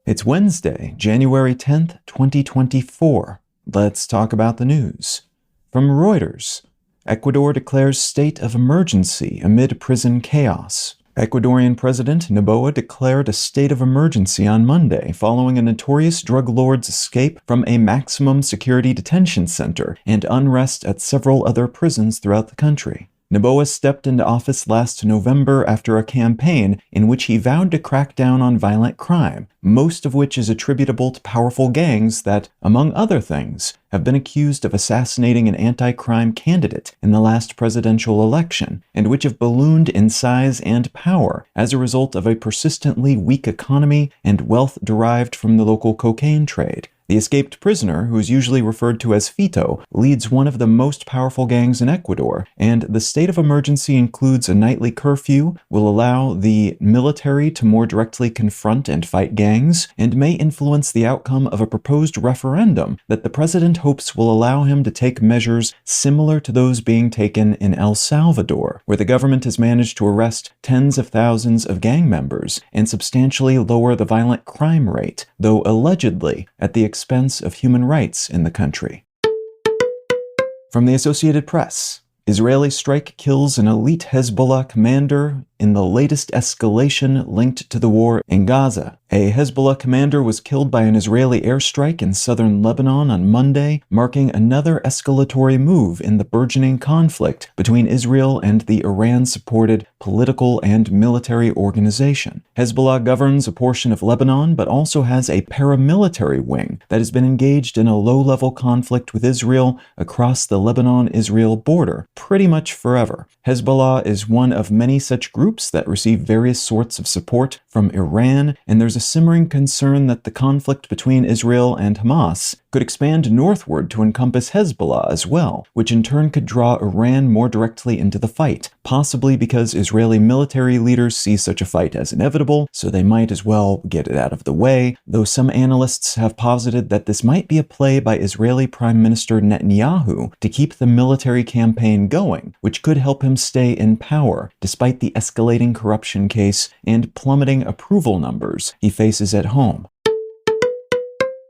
It's Wednesday, January 10th, 2024. Let's talk about the news. From Reuters, Ecuador declares state of emergency amid prison chaos. Ecuadorian President Noboa declared a state of emergency on Monday following a notorious drug lord's escape from a maximum security detention center and unrest at several other prisons throughout the country. Noboa stepped into office last November after a campaign in which he vowed to crack down on violent crime, most of which is attributable to powerful gangs that, among other things, have been accused of assassinating an anti-crime candidate in the last presidential election, and which have ballooned in size and power as a result of a persistently weak economy and wealth derived from the local cocaine trade. The escaped prisoner, who is usually referred to as Fito, leads one of the most powerful gangs in Ecuador, and the state of emergency includes a nightly curfew, will allow the military to more directly confront and fight gangs, and may influence the outcome of a proposed referendum that the president hopes will allow him to take measures similar to those being taken in El Salvador, where the government has managed to arrest tens of thousands of gang members and substantially lower the violent crime rate, though allegedly at the expense of human rights in the country. From the Associated Press, Israeli strike kills an elite Hezbollah commander in the latest escalation linked to the war in Gaza. A Hezbollah commander was killed by an Israeli airstrike in southern Lebanon on Monday, marking another escalatory move in the burgeoning conflict between Israel and the Iran-supported political and military organization. Hezbollah governs a portion of Lebanon, but also has a paramilitary wing that has been engaged in a low-level conflict with Israel across the Lebanon-Israel border pretty much forever. Hezbollah is one of many such groups that receive various sorts of support from Iran, and there's a simmering concern that the conflict between Israel and Hamas could expand northward to encompass Hezbollah as well, which in turn could draw Iran more directly into the fight, possibly because Israeli military leaders see such a fight as inevitable, so they might as well get it out of the way, though some analysts have posited that this might be a play by Israeli Prime Minister Netanyahu to keep the military campaign going, which could help him stay in power, despite the escalating corruption case and plummeting approval numbers he faces at home.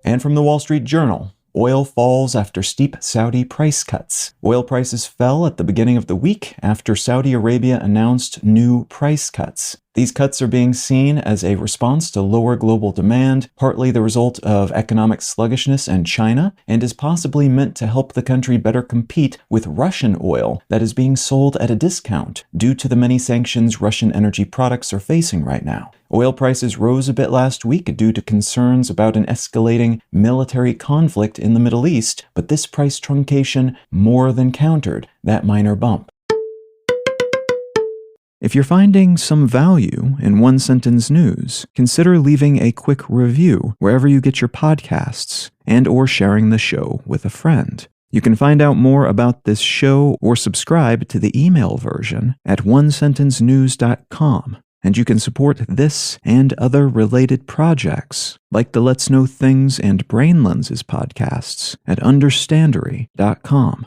And from the Wall Street Journal, oil falls after steep Saudi price cuts. Oil prices fell at the beginning of the week after Saudi Arabia announced new price cuts. These cuts are being seen as a response to lower global demand, partly the result of economic sluggishness in China, and is possibly meant to help the country better compete with Russian oil that is being sold at a discount due to the many sanctions Russian energy products are facing right now. Oil prices rose a bit last week due to concerns about an escalating military conflict in the Middle East, but this price truncation more than countered that minor bump. If you're finding some value in one-sentence news, consider leaving a quick review wherever you get your podcasts and/or sharing the show with a friend. You can find out more about this show or subscribe to the email version at onesentencenews.com. And you can support this and other related projects, like the Let's Know Things and Brain Lenses podcasts, at understandery.com.